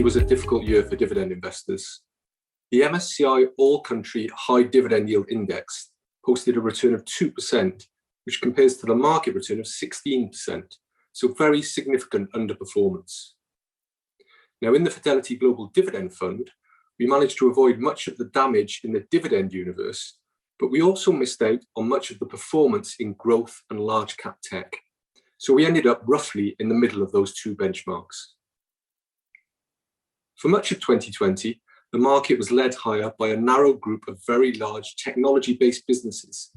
was a difficult year for dividend investors. The MSCI All Country High Dividend Yield Index posted a return of 2%, which compares to the market return of 16%, so very significant underperformance. Now, in the Fidelity Global Dividend Fund, we managed to avoid much of the damage in the dividend universe, but we also missed out on much of the performance in growth and large cap tech. So we ended up roughly in the middle of those two benchmarks. For much of 2020, the market was led higher by a narrow group of very large technology-based businesses,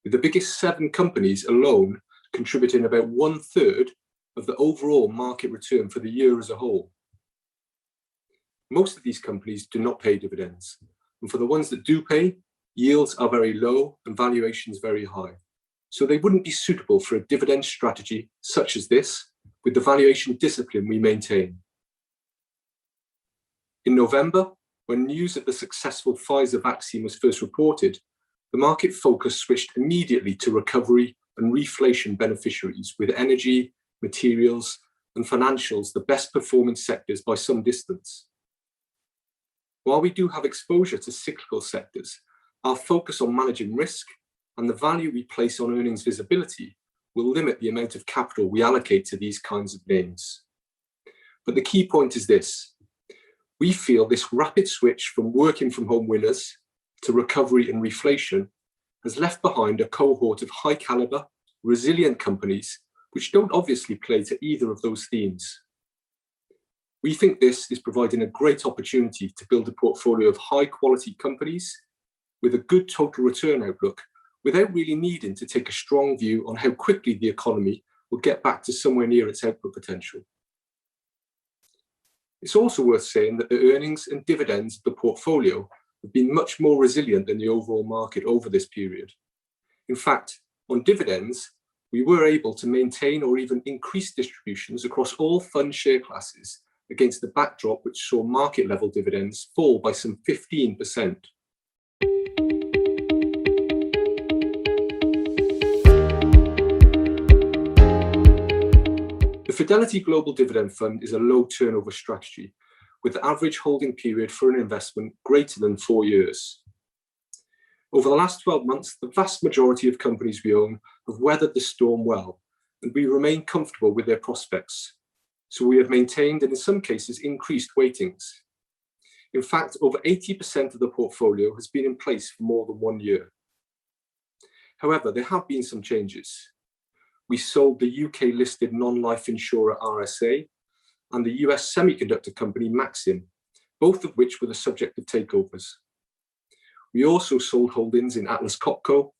with the biggest 7 companies alone contributing about 1/3 of the overall market return for the year as a whole. Most of these companies do not pay dividends, and for the ones that do pay, yields are very low and valuations very high. So they wouldn't be suitable for a dividend strategy such as this, with the valuation discipline we maintain. In November, when news of the successful Pfizer vaccine was first reported, the market focus switched immediately to recovery and reflation beneficiaries, with energy, materials, and financials the best performing sectors by some distance. While we do have exposure to cyclical sectors, our focus on managing risk and the value we place on earnings visibility will limit the amount of capital we allocate to these kinds of names. But the key point is this: we feel this rapid switch from working from home winners to recovery and reflation has left behind a cohort of high caliber, resilient companies which don't obviously play to either of those themes. We think this is providing a great opportunity to build a portfolio of high quality companies with a good total return outlook without really needing to take a strong view on how quickly the economy will get back to somewhere near its output potential. It's also worth saying that the earnings and dividends of the portfolio have been much more resilient than the overall market over this period. In fact, on dividends, we were able to maintain or even increase distributions across all fund share classes against the backdrop which saw market level dividends fall by some 15%. The Fidelity Global Dividend Fund is a low turnover strategy with the average holding period for an investment greater than 4 years. Over the last 12 months, the vast majority of companies we own have weathered the storm well, and we remain comfortable with their prospects. So we have maintained and in some cases increased weightings. In fact, over 80% of the portfolio has been in place for more than 1 year. However, there have been some changes. We sold the UK-listed non-life insurer RSA and the US semiconductor company Maxim, both of which were the subject of takeovers. We also sold holdings in Atlas Copco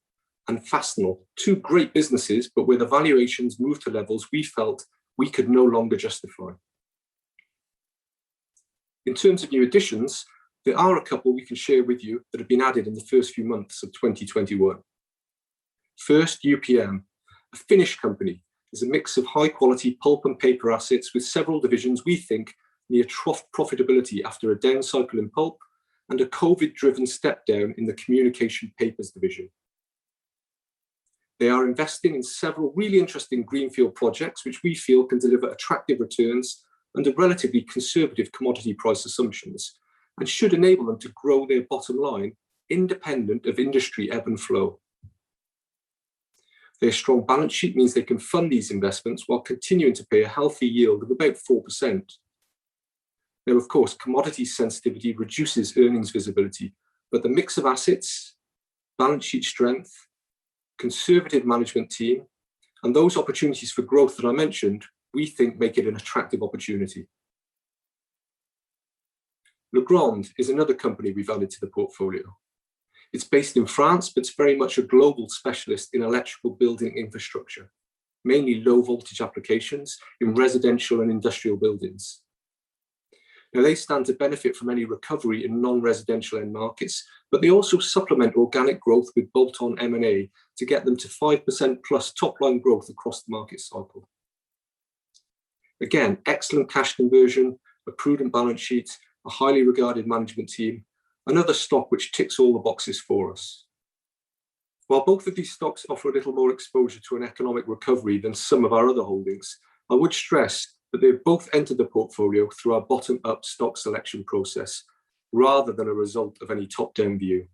and Fastenal, 2 great businesses, but where the valuations moved to levels we felt we could no longer justify. In terms of new additions, there are a couple we can share with you that have been added in the first few months of 2021. First, UPM. A Finnish company, is a mix of high-quality pulp and paper assets with several divisions we think near trough profitability after a down cycle in pulp and a COVID-driven step down in the communication papers division. They are investing in several really interesting greenfield projects which we feel can deliver attractive returns under relatively conservative commodity price assumptions and should enable them to grow their bottom line independent of industry ebb and flow. Their strong balance sheet means they can fund these investments while continuing to pay a healthy yield of about 4%. Now, of course, commodity sensitivity reduces earnings visibility, but the mix of assets, balance sheet strength, conservative management team, and those opportunities for growth that I mentioned, we think make it an attractive opportunity. Legrand is another company we've added to the portfolio. It's based in France, but it's very much a global specialist in electrical building infrastructure, mainly low voltage applications in residential and industrial buildings. Now, they stand to benefit from any recovery in non-residential end markets, but they also supplement organic growth with bolt-on M&A to get them to 5% plus top-line growth across the market cycle. Again, excellent cash conversion, a prudent balance sheet, a highly regarded management team, another stock which ticks all the boxes for us. While both of these stocks offer a little more exposure to an economic recovery than some of our other holdings, I would stress but they've both entered the portfolio through our bottom-up stock selection process, rather than a result of any top-down view.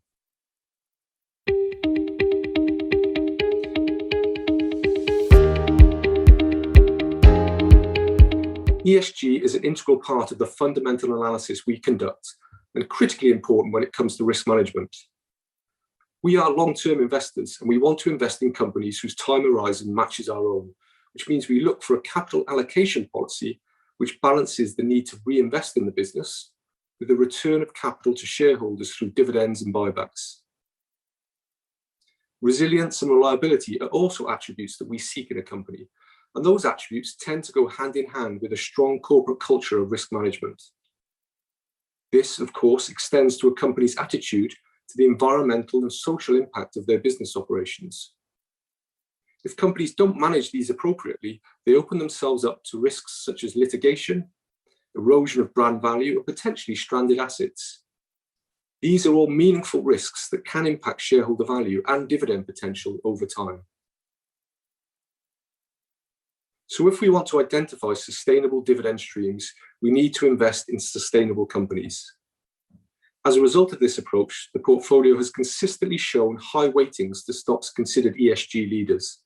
ESG is an integral part of the fundamental analysis we conduct and critically important when it comes to risk management. We are long-term investors and we want to invest in companies whose time horizon matches our own, which means we look for a capital allocation policy which balances the need to reinvest in the business with the return of capital to shareholders through dividends and buybacks. Resilience and reliability are also attributes that we seek in a company, and those attributes tend to go hand in hand with a strong corporate culture of risk management. This, of course, extends to a company's attitude to the environmental and social impact of their business operations. If companies don't manage these appropriately, they open themselves up to risks such as litigation, erosion of brand value, or potentially stranded assets. These are all meaningful risks that can impact shareholder value and dividend potential over time. So if we want to identify sustainable dividend streams, we need to invest in sustainable companies. As a result of this approach, the portfolio has consistently shown high weightings to stocks considered ESG leaders.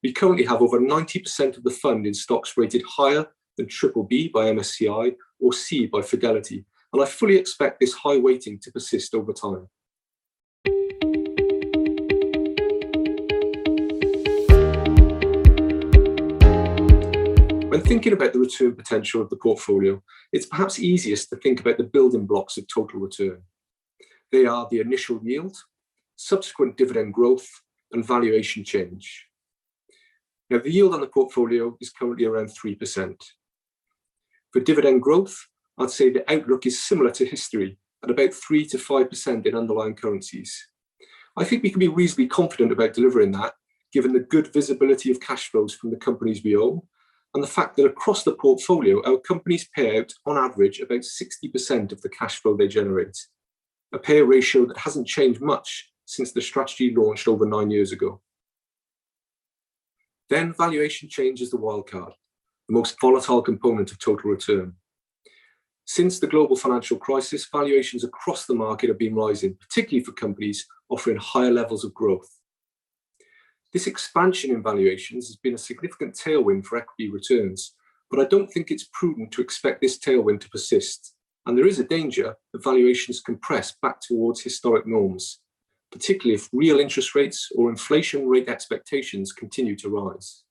We currently have over 90% of the fund in stocks rated higher than BBB by MSCI or C by Fidelity, and I fully expect this high weighting to persist over time. When thinking about the return potential of the portfolio, it's perhaps easiest to think about the building blocks of total return. They are the initial yield, subsequent dividend growth, and valuation change. Now, the yield on the portfolio is currently around 3%. For dividend growth, I'd say the outlook is similar to history at about 3 to 5% in underlying currencies. I think we can be reasonably confident about delivering that, given the good visibility of cash flows from the companies we own, and the fact that across the portfolio, our companies pay out, on average, about 60% of the cash flow they generate, a payout ratio that hasn't changed much since the strategy launched over 9 years ago. Then valuation change is the wildcard, the most volatile component of total return. Since the global financial crisis, valuations across the market have been rising, particularly for companies offering higher levels of growth. This expansion in valuations has been a significant tailwind for equity returns, but I don't think it's prudent to expect this tailwind to persist, and there is a danger that valuations compress back towards historic norms, particularly if real interest rates or inflation rate expectations continue to rise.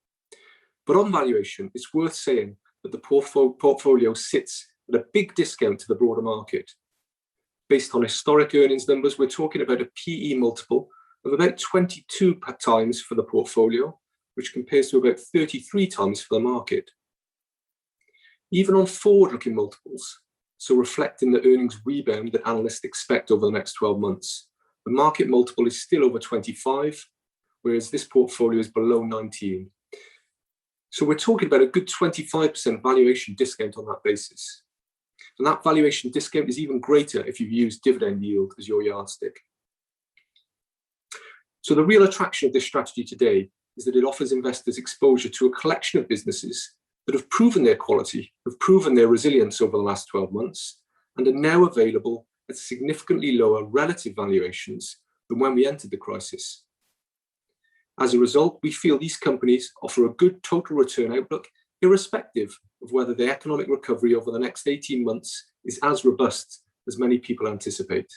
But on valuation, it's worth saying that the portfolio sits at a big discount to the broader market. Based on historic earnings numbers, we're talking about a PE multiple of about 22 times for the portfolio, which compares to about 33 times for the market. Even on forward-looking multiples, so reflecting the earnings rebound that analysts expect over the next 12 months, the market multiple is still over 25, whereas this portfolio is below 19. So we're talking about a good 25% valuation discount on that basis. And that valuation discount is even greater if you use dividend yield as your yardstick. So the real attraction of this strategy today is that it offers investors exposure to a collection of businesses that have proven their quality, have proven their resilience over the last 12 months, and are now available at significantly lower relative valuations than when we entered the crisis. As a result, we feel these companies offer a good total return outlook, irrespective of whether the economic recovery over the next 18 months is as robust as many people anticipate.